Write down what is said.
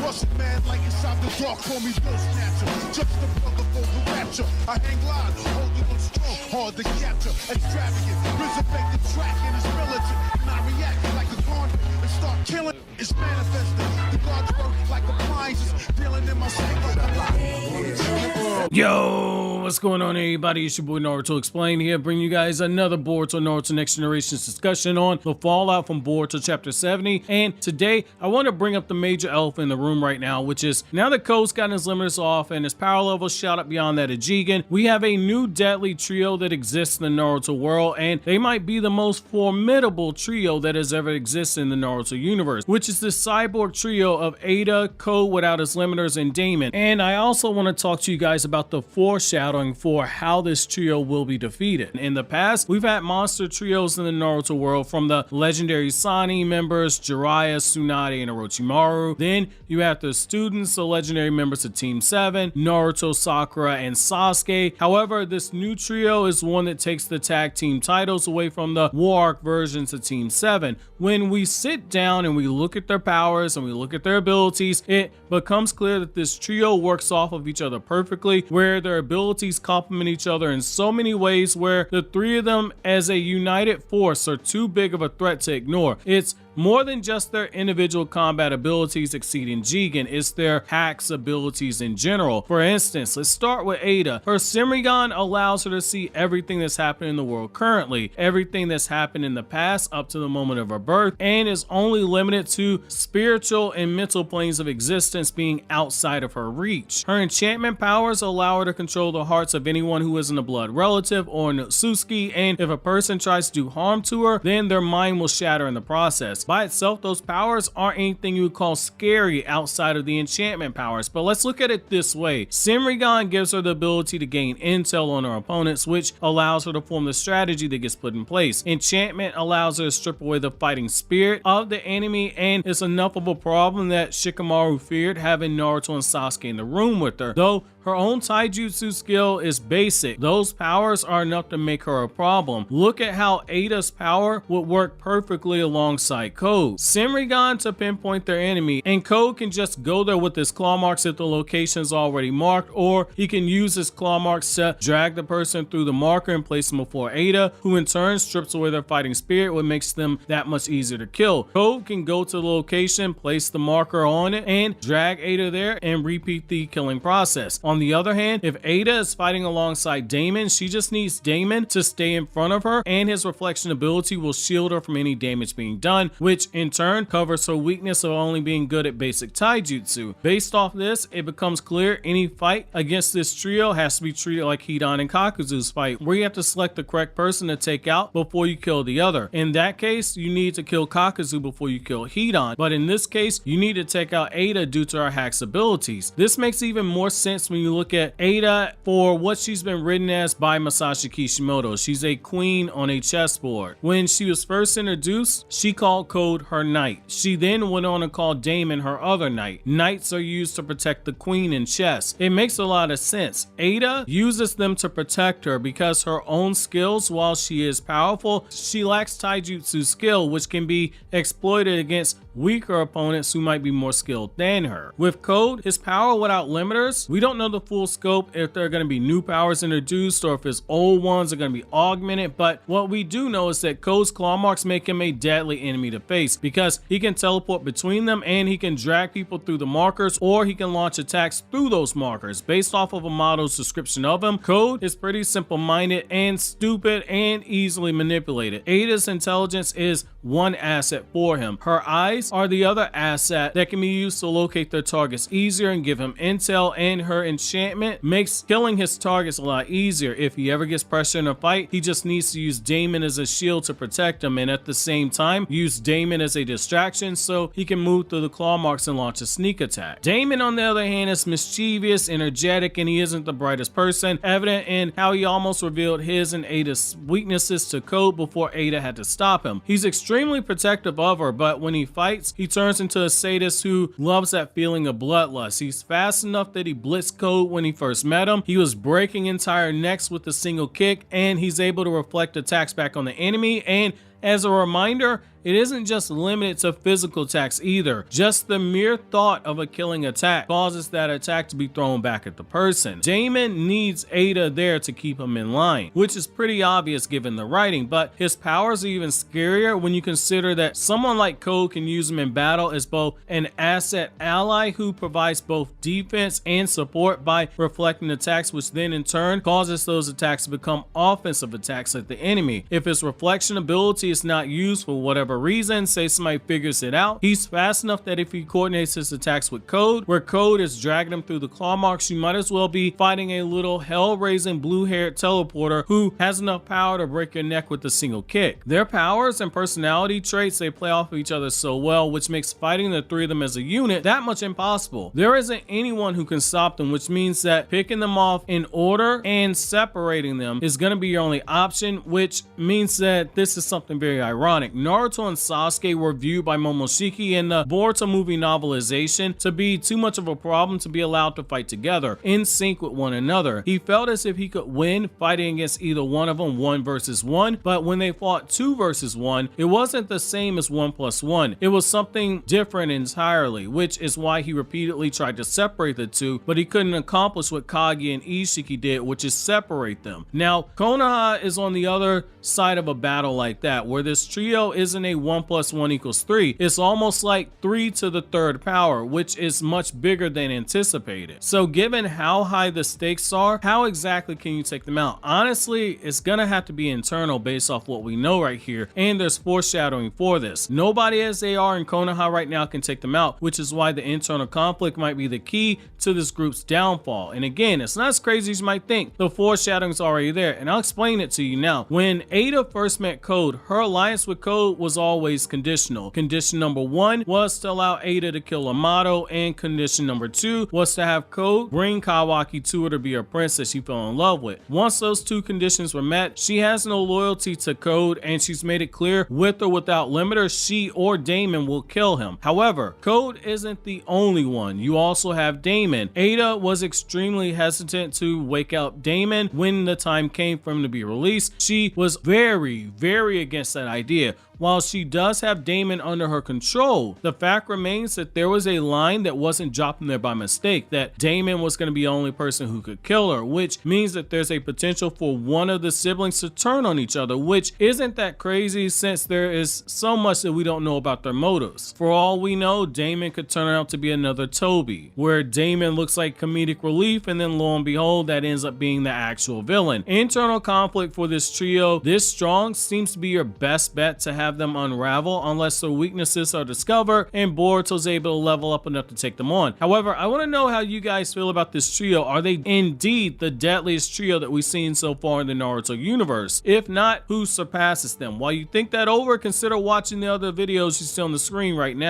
Russian man like inside the dark, call me Bill Snatcher. Just the brother for the rapture. I hang glide, holding on strong, hard to capture. Extravagant, resurrect the track and it's militant. And I react like a garden and start killing. It's manifesting. The God's work like appliances, dealing in my sleep like a lot. Yo, what's going on, everybody? It's your boy Naruto Explain here, bringing you guys another Boruto Naruto Next Generations discussion on the fallout from Boruto Chapter 70. And today, I want to bring up the major elephant in the room right now, which is now that Ko's gotten his limiters off and his power level shot up beyond that of Jigen, we have a new deadly trio that exists in the Naruto world, and they might be the most formidable trio that has ever existed in the Naruto universe, which is the cyborg trio of Ada, Ko without his limiters, and Daemon. And I also want to talk to you guys about the foreshadowing for how this trio will be defeated. In the past, we've had monster trios in the Naruto world from the legendary Sani members, Jiraiya, Tsunade, and Orochimaru. Then you have the students, the legendary members of Team 7, Naruto, Sakura, and Sasuke. However, this new trio is one that takes the tag team titles away from the War Arc versions of Team 7. When we sit down and we look at their powers and we look at their abilities, it becomes clear that this trio works off of each other perfectly, where their abilities complement each other in so many ways where the three of them as a united force are too big of a threat to ignore. It's more than just their individual combat abilities exceeding Jigen, it's their hacks abilities in general. For instance, let's start with Ada. Her senrigan allows her to see everything that's happening in the world currently, everything that's happened in the past up to the moment of her birth, and is only limited to spiritual and mental planes of existence being outside of her reach. Her enchantment powers allow her to control the hearts of anyone who isn't a blood relative or an Otsutsuki, and if a person tries to do harm to her, then their mind will shatter in the process. By itself, those powers aren't anything you would call scary outside of the enchantment powers, but let's look at it this way. Senrigan gives her the ability to gain intel on her opponents, which allows her to form the strategy that gets put in place. Enchantment allows her to strip away the fighting spirit of the enemy, and it's enough of a problem that Shikamaru feared having Naruto and Sasuke in the room with her. Though her own taijutsu skill is basic, those powers are enough to make her a problem. Look at how Ada's power would work perfectly alongside Ko's. Senrigan to pinpoint their enemy, and Ko can just go there with his claw marks if the location is already marked, or he can use his claw marks to drag the person through the marker and place them before Ada, who in turn strips away their fighting spirit, what makes them that much easier to kill. Ko can go to the location, place the marker on it, and drag Ada there and repeat the killing process. On the other hand, if Ada is fighting alongside Daemon, she just needs Daemon to stay in front of her, and his reflection ability will shield her from any damage being done, which in turn covers her weakness of only being good at basic taijutsu. Based off this, it becomes clear any fight against this trio has to be treated like Hidan and Kakuzu's fight, where you have to select the correct person to take out before you kill the other. In that case, you need to kill Kakuzu before you kill Hidan, but in this case, you need to take out Ada due to her hack's abilities. This makes even more sense when you look at Ada for what she's been written as by Masashi Kishimoto. She's a queen on a chessboard. When she was first introduced, she called Code her knight. She then went on to call Daemon her other knight. Knights are used to protect the queen in chess. It makes a lot of sense. Ada uses them to protect her because her own skills, while she is powerful, she lacks taijutsu skill, which can be exploited against weaker opponents who might be more skilled than her. With Code, his power without limiters, we don't know the full scope if there are going to be new powers introduced or if his old ones are going to be augmented, but what we do know is that Code's claw marks make him a deadly enemy to face because he can teleport between them and he can drag people through the markers, or he can launch attacks through those markers. Based off of a model's description of him, Code is pretty simple-minded and stupid and easily manipulated. Ada's intelligence is one asset for him. Her eyes are the other asset that can be used to locate their targets easier and give him intel, and her enchantment makes killing his targets a lot easier. If he ever gets pressure in a fight, he just needs to use Daemon as a shield to protect him, and at the same time use Daemon as a distraction so he can move through the claw marks and launch a sneak attack. Daemon, on the other hand, is mischievous, energetic, and he isn't the brightest person, evident in how he almost revealed his and Ada's weaknesses to Code before Ada had to stop him. He's extremely protective of her, but when he fights, he turns into a sadist who loves that feeling of bloodlust. He's fast enough that he blitzed Code when he first met him. He was breaking entire necks with a single kick, and he's able to reflect attacks back on the enemy, and As a reminder, it isn't just limited to physical attacks either. Just the mere thought of a killing attack causes that attack to be thrown back at the person. Daemon needs Ada there to keep him in line, which is pretty obvious given the writing, but his powers are even scarier when you consider that someone like Code can use him in battle as both an asset ally who provides both defense and support by reflecting attacks, which then in turn causes those attacks to become offensive attacks at the enemy. If his reflection ability is not used for whatever reason, say somebody figures it out, he's fast enough that if he coordinates his attacks with Code, where Code is dragging him through the claw marks, you might as well be fighting a little hell-raising blue-haired teleporter who has enough power to break your neck with a single kick. Their powers and personality traits, they play off of each other so well, which makes fighting the three of them as a unit that much impossible. There isn't anyone who can stop them, which means that picking them off in order and separating them is going to be your only option, which means that this is something very ironic. Naruto and Sasuke were viewed by Momoshiki in the Boruto movie novelization to be too much of a problem to be allowed to fight together in sync with one another. He felt as if he could win fighting against either one of them 1 versus 1, but when they fought 2 versus 1, it wasn't the same as 1 plus 1. It was something different entirely, which is why he repeatedly tried to separate the two, but he couldn't accomplish what Kage and Isshiki did, which is separate them. Now, Konoha is on the other side of a battle like that, where this trio isn't a 1 plus 1 equals 3. It's almost like 3 to the 3rd power, which is much bigger than anticipated. So given how high the stakes are, how exactly can you take them out? Honestly, it's gonna have to be internal based off what we know right here, and there's foreshadowing for this. Nobody as they are in Konoha right now can take them out, which is why the internal conflict might be the key to this group's downfall. And again, it's not as crazy as you might think. The foreshadowing's already there, and I'll explain it to you now. When Ada first met Code, her alliance with Code was always conditional. Condition number 1 was to allow Ada to kill Amato, and condition number 2 was to have Code bring Kawaki to her to be her princess she fell in love with. Once those 2 conditions were met, she has no loyalty to Code, and she's made it clear with or without limiter, she or Daemon will kill him. However, Code isn't the only one. You also have Daemon. Ada was extremely hesitant to wake up Daemon when the time came for him to be released. She was very against that idea. While she does have Daemon under her control, the fact remains that there was a line that wasn't dropped in there by mistake, that Daemon was going to be the only person who could kill her, which means that there's a potential for one of the siblings to turn on each other, which isn't that crazy since there is so much that we don't know about their motives. For all we know, Daemon could turn out to be another Toby, where Daemon looks like comedic relief, and then lo and behold, that ends up being the actual villain. Internal conflict for this trio this strong seems to be your best bet to have them unravel unless their weaknesses are discovered and Boruto's able to level up enough to take them on. However, I want to know how you guys feel about this trio. Are they indeed the deadliest trio that we've seen so far in the Naruto universe? If not, who surpasses them? While you think that over, consider watching the other videos you see on the screen right now.